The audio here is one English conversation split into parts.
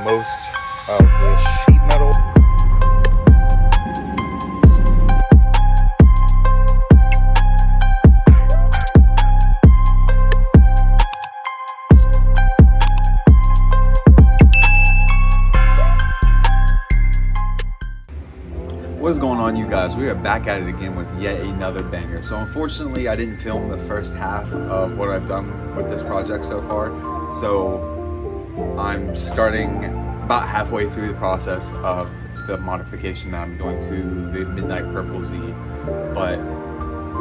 most of the sheet metal. What is going on, you guys? We are back at it again with yet another banger. So unfortunately I didn't film the first half of what I've done with this project so far, so I'm starting about halfway through the process of the modification that I'm doing to the Midnight Purple Z. But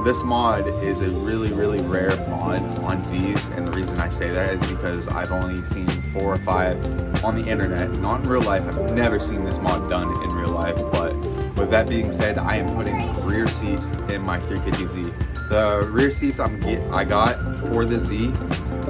this mod is a really rare mod on Z's, and the reason I say that is because I've only seen 4 or 5 on the internet, not in real life. I've never seen this mod done in real life. But with that being said, I am putting rear seats in my 350Z. The rear seats I got for the Z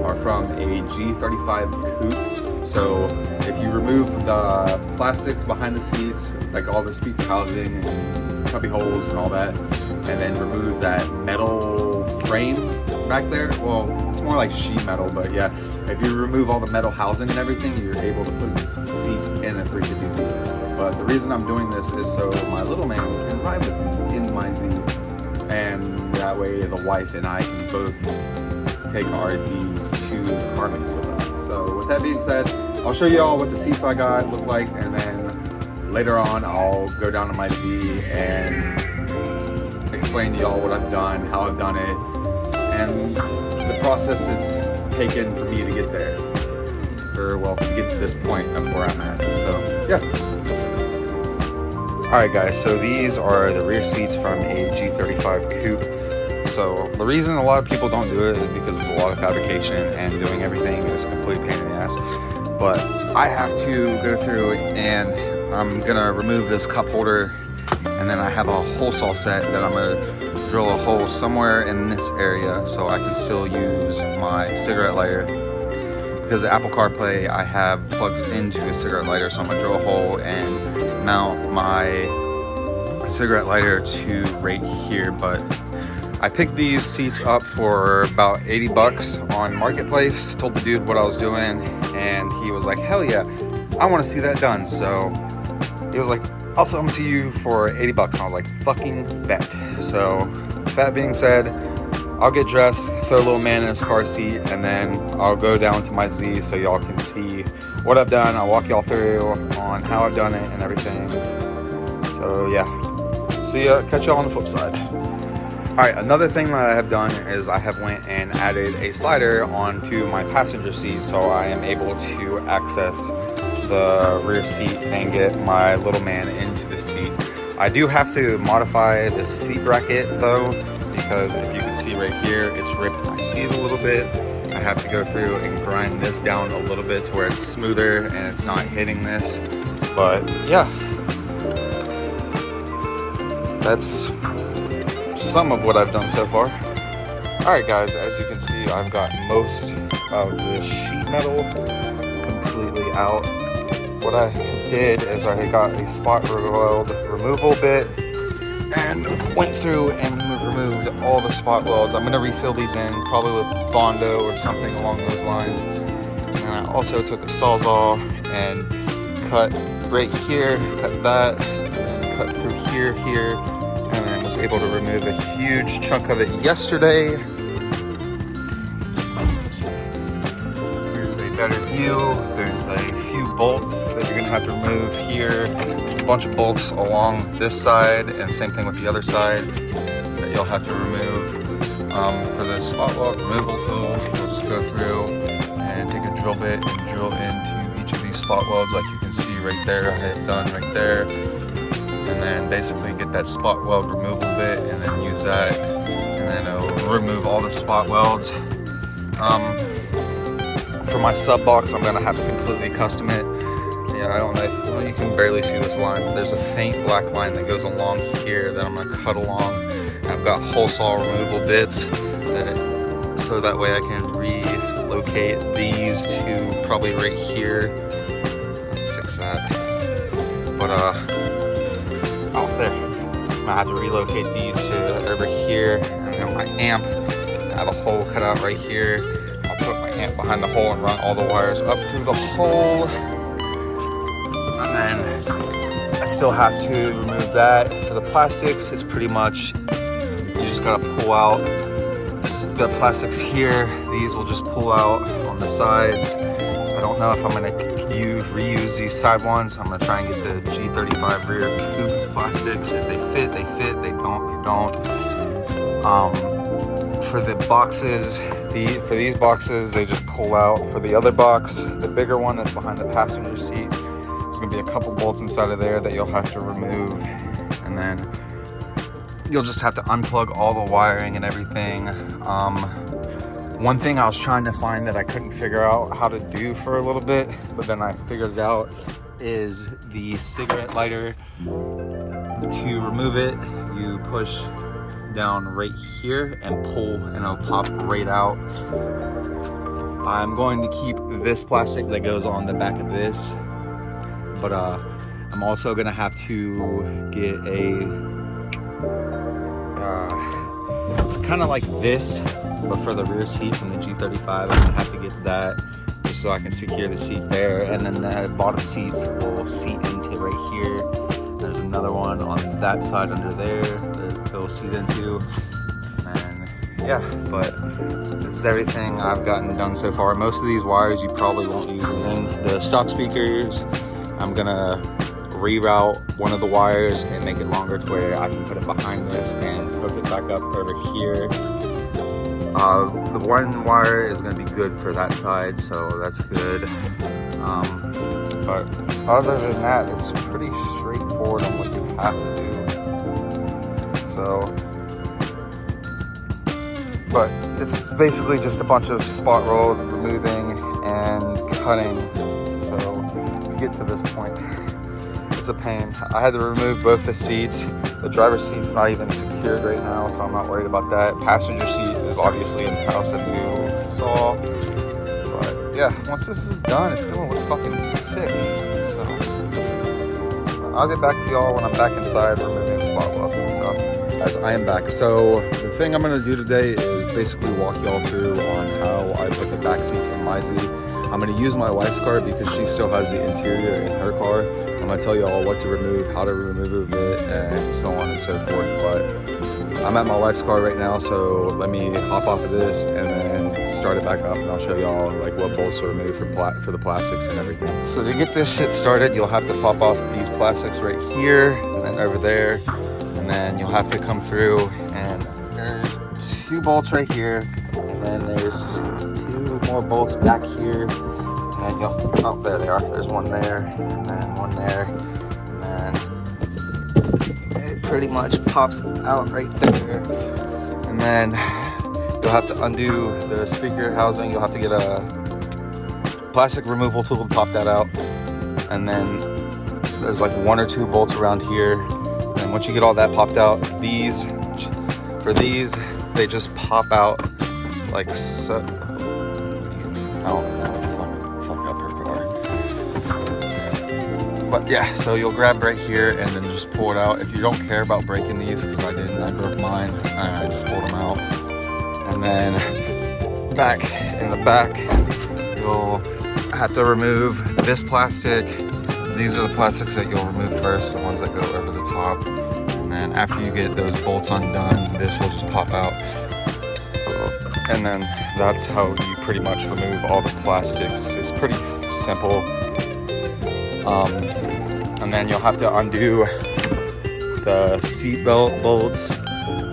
are from a G35 coupe. So if you remove the plastics behind the seats, like all the speaker housing and cubby holes and all that, and then remove that metal frame back there, well, it's more like sheet metal, but yeah, if you remove all the metal housing and everything, you're able to put seats in a 350Z. But the reason I'm doing this is so my little man can ride with me in my Z, and that way the wife and I can both take our Zs to car meets with us. So with that being said, I'll show you all what the seats I got look like, and then later on I'll go down to my Z and explain to y'all what I've done, how I've done it, and the process it's taken for me to get there, or well, to get to this point of where I'm at. So yeah. Alright guys, so these are the rear seats from a G35 coupe. So the reason a lot of people don't do it is because there's a lot of fabrication and doing everything is a complete pain in the ass. But I have to go through and I'm gonna remove this cup holder, and then I have a hole saw set that I'm gonna drill a hole somewhere in this area so I can still use my cigarette lighter. Because the Apple CarPlay I have plugs into a cigarette lighter, so I'm gonna drill a hole and mount my cigarette lighter to right here. But I picked these seats up for about 80 bucks on Marketplace, told the dude what I was doing, and he was like, hell yeah, I want to see that done. So he was like, I'll sell them to you for 80 bucks. And I was like, fucking bet. So with that being said, I'll get dressed, throw a little man in his car seat, and then I'll go down to my Z so y'all can see what I've done. I'll walk y'all through on how I've done it and everything. So yeah, see ya, catch y'all on the flip side. Alright, another thing that I have done is I have went and added a slider onto my passenger seat, so I am able to access the rear seat and get my little man into the seat. I do have to modify the seat bracket though, because if you can see right here, it's ripped my seat a little bit. I have to go through and grind this down a little bit to where it's smoother and it's not hitting this. But yeah, that's some of what I've done so far. Alright guys, as you can see, I've got most of the sheet metal completely out. What I did is I got a spot weld removal bit and went through and removed all the spot welds. I'm going to refill these in probably with Bondo or something along those lines. And I also took a Sawzall and cut right here, cut that, and cut through here, and then was able to remove a huge chunk of it yesterday. Here's a better view. There's a few bolts that you're gonna have to remove here. A bunch of bolts along this side, and same thing with the other side that you'll have to remove. For the spot weld removal tool, we'll just go through and take a drill bit and drill into each of these spot welds, like you can see right there. I have done right there. And then basically get that spot weld removal bit and then use that, and then it'll remove all the spot welds. For my sub box, I'm gonna have to completely custom it. Yeah, I don't know if, well, you can barely see this line, but there's a faint black line that goes along here that I'm gonna cut along. I've got hole saw removal bits so that way I can relocate these to probably right here. I'll fix that. But out there, I'm gonna have to relocate these to over here. And then my amp, I have a hole cut out right here. I'll put my amp behind the hole and run all the wires up through the hole. still have to remove that. For the plastics, it's pretty much, you just gotta pull out the plastics here. These will just pull out on the sides. I don't know if I'm gonna reuse these side ones. I'm gonna try and get the G35 rear coupe plastics. If they fit, they fit. They don't, they don't. For the boxes, for these boxes, they just pull out. For the other box, the bigger one that's behind the passenger seat, there's gonna be a couple bolts inside of there that you'll have to remove, and then you'll just have to unplug all the wiring and everything. One thing I was trying to find that I couldn't figure out how to do for a little bit, but then I figured it out, is the cigarette lighter. To remove it, you push down right here and pull, and it'll pop right out. I'm going to keep this plastic that goes on the back of this, but I'm also gonna have to get it's kind of like this, but for the rear seat from the G35. I'm gonna have to get that just so I can secure the seat there, and then the bottom seats will seat into right here. There's another one on that side under there that they'll seat into, and yeah, but this is everything I've gotten done so far. Most of these wires you probably won't use anything. The stock speakers, I'm gonna reroute one of the wires and make it longer to where I can put it behind this and hook it back up over here. The one wire is going to be good for that side, so that's good. But other than that, it's pretty straightforward on what you have to do. So, but it's basically just a bunch of spot roll removing and cutting. So to get to this point, it's a pain. I had to remove both the seats. The driver's seat's not even secured right now, so I'm not worried about that. Passenger seat is obviously in the house that you saw. But yeah, once this is done, it's gonna look fucking sick. So I'll get back to y'all when I'm back inside removing spot welds and stuff. Guys, I am back. So the thing I'm gonna do today is basically walk y'all through on how I put the back seats in my Z. I'm gonna use my wife's car because she still has the interior in her car. I'm gonna tell you all what to remove, how to remove it, and so on and so forth. But I'm at my wife's car right now, so let me hop off of this and then start it back up, and I'll show y'all like what bolts to remove for the plastics and everything. So to get this shit started, you'll have to pop off these plastics right here and then over there, and then you'll have to come through, and there's 2 bolts right here, and then there's 2 more bolts back here. And then oh, there they are. There's one there, and then one there, and it pretty much pops out right there. And then you'll have to undo the speaker housing. You'll have to get a plastic removal tool to pop that out. And then there's like 1 or 2 bolts around here. And once you get all that popped out, for these, they just pop out like so. I don't know. But yeah, so you'll grab right here and then just pull it out. If you don't care about breaking these, because I didn't, I broke mine, I just pulled them out. And then back in the back, you'll have to remove this plastic. These are the plastics that you'll remove first, the ones that go over the top. And then after you get those bolts undone, this will just pop out. And then that's how you pretty much remove all the plastics. It's pretty simple. And then you'll have to undo the seatbelt bolts.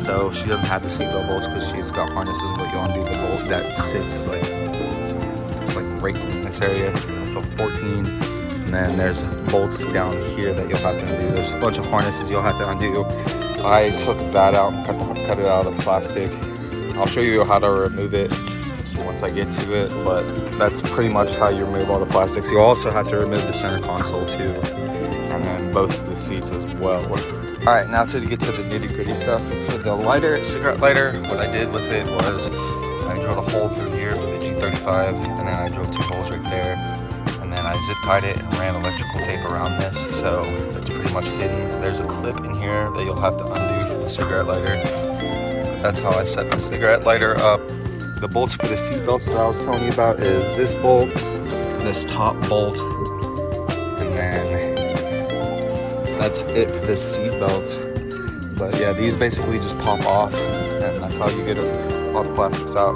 So she doesn't have the seatbelt bolts because she's got harnesses, but you'll undo the bolt that sits like, it's like right in this area. So 14. And then there's bolts down here that you'll have to undo. There's a bunch of harnesses you'll have to undo. I took that out and cut it out of the plastic. I'll show you how to remove it once I get to it, but that's pretty much how you remove all the plastics. You also have to remove the center console too, and then both the seats as well. All right, now to get to the nitty-gritty stuff. For the lighter, cigarette lighter, what I did with it was I drilled a hole through here for the G35, and then I drilled 2 holes right there, and then I zip tied it and ran electrical tape around this, so it's pretty much hidden. There's a clip in here that you'll have to undo for the cigarette lighter. That's how I set the cigarette lighter up. The bolts for the seat belts that I was telling you about is this bolt, this top bolt, and then that's it for the seat belts. But yeah, these basically just pop off, and that's how you get all the plastics out.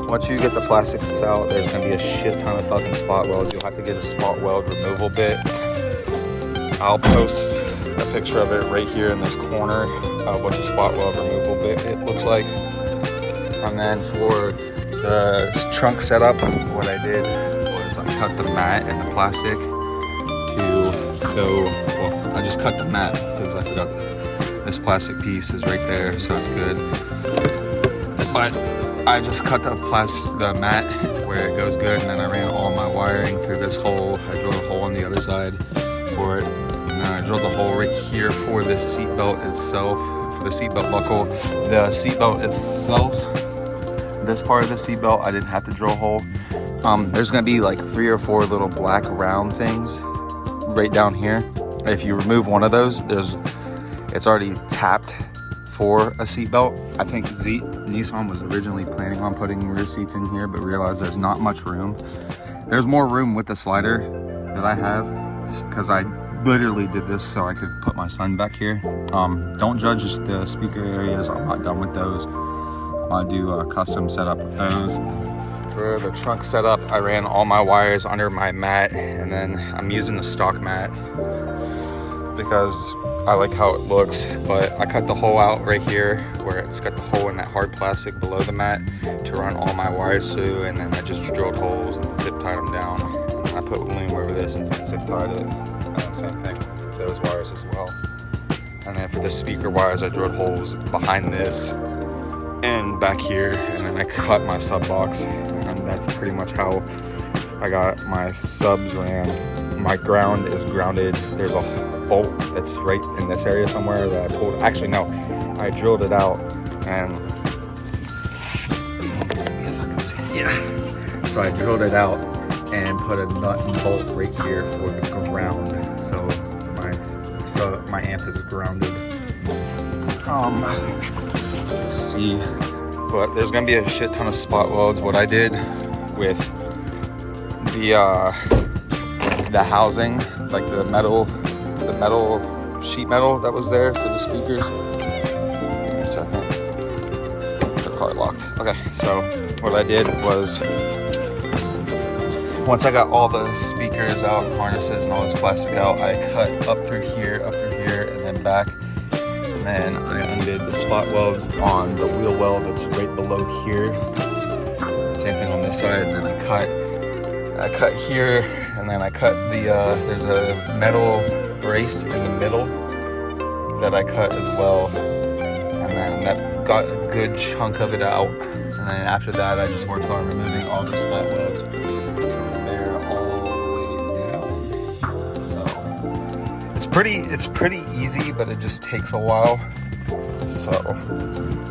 Once you get the plastics out, there's gonna be a shit ton of fucking spot welds. You'll have to get a spot weld removal bit. I'll post a picture of it right here in this corner of what the spot weld removal bit it looks like. And then for the trunk setup, what I did was I cut the mat and the plastic to go, well, I just cut the mat because I forgot this plastic piece is right there, so that's good. But I just cut the mat to where it goes good, and then I ran all my wiring through this hole. I drilled a hole on the other side for it, and then I drilled a hole right here for the seat belt itself, for the seat belt buckle. The seat belt itself, this part of the seat belt, I didn't have to drill a hole. There's gonna be like 3 or 4 little black round things right down here. If you remove one of those, it's already tapped for a seat belt. I think Nissan was originally planning on putting rear seats in here, but realized there's not much room. There's more room with the slider that I have, because I literally did this so I could put my son back here. Don't judge the speaker areas. I'm not done with those. I'll do a custom setup with those. For the trunk setup, I ran all my wires under my mat, and then I'm using the stock mat because I like how it looks, but I cut the hole out right here where it's got the hole in that hard plastic below the mat to run all my wires through, and then I just drilled holes and zip tied them down, and then I put loom over this and zip tied it. Same thing for those wires as well. And then for the speaker wires, I drilled holes behind this and back here, and then I cut my sub box, and that's pretty much how I got my subs ran. My ground is grounded. There's a bolt that's right in this area somewhere that I pulled. Actually, no, I drilled it out, and let's see if I can see. Yeah. So I drilled it out and put a nut and bolt right here for the ground. So my amp is grounded. Let's see. But there's gonna be a shit ton of spot welds. What I did with the housing, like the metal sheet metal that was there for the speakers. Give me a second. The car locked. Okay, so what I did was, once I got all the speakers out, harnesses and all this plastic out, I cut up through here, and then back. And then I undid the spot welds on the wheel well that's right below here. Same thing on this side, and then I cut here, and then I cut there's a metal brace in the middle that I cut as well, and then that got a good chunk of it out. And then after that, I just worked on removing all the spot welds from there all the way down. So it's pretty easy, but it just takes a while. So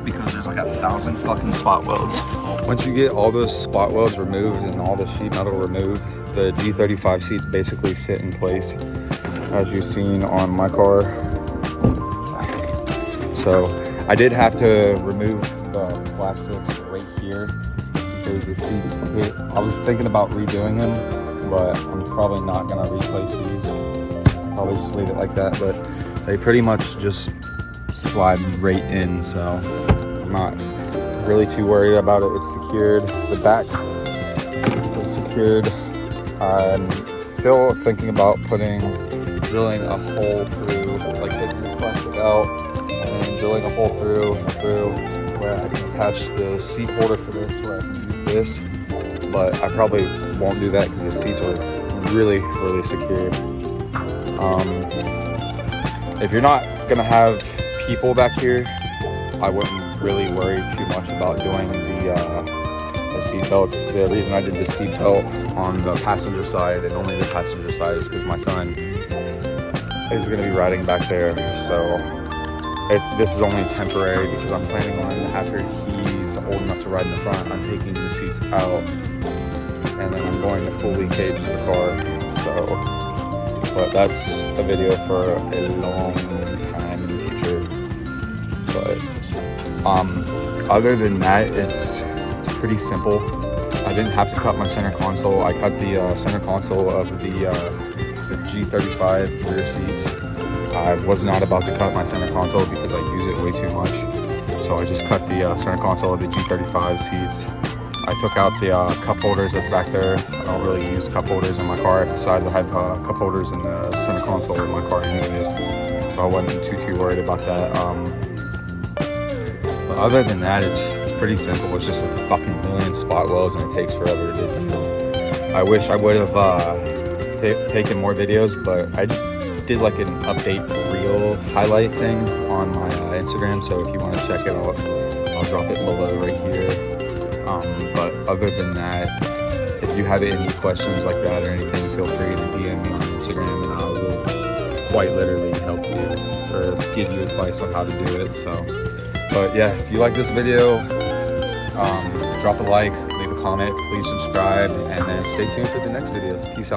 because there's like 1,000 fucking spot welds. Once you get all those spot welds removed and all the sheet metal removed, the G35 seats basically sit in place, as you've seen on my car. So I did have to remove the plastics right here because the seats, I was thinking about redoing them, but I'm probably not gonna replace these. Probably just leave it like that, but they pretty much just slide right in, so I'm not really too worried about it. It's secured. The back is secured. I'm still thinking about drilling a hole through, like taking this plastic out and then drilling a hole through where I can attach the seat holder for this, where I can use this. But I probably won't do that because the seats are really, really secured. If you're not gonna have people back here, I wouldn't really worry too much about doing the seat belts. The reason I did the seat belt on the passenger side, and only the passenger side, is because my son is going to be riding back there. So this is only temporary, because I'm planning on, after he's old enough to ride in the front, I'm taking the seats out and then I'm going to fully cage the car. So, but that's a video for a long time in the future. But other than that, it's pretty simple. I didn't have to cut my center console. I cut the center console of the G35 rear seats I was not about to cut my center console because I use it way too much. So I just cut the center console of the G35 seats. I took out the cup holders that's back there. I don't really use cup holders in my car. Besides, I have cup holders in the center console of my car anyways. So I wasn't too worried about that. But other than that, it's pretty simple. It's just a fucking million spot welds and it takes forever to do. I wish I would have taken more videos, but I did like an update reel highlight thing on my Instagram. So if you want to check it out, I'll drop it below right here. But other than that, if you have any questions like that or anything, feel free to DM me on Instagram and I will quite literally help you or give you advice on how to do it. So, but yeah, if you like this video, drop a like, leave a comment, please subscribe, and then stay tuned for the next videos. Peace out.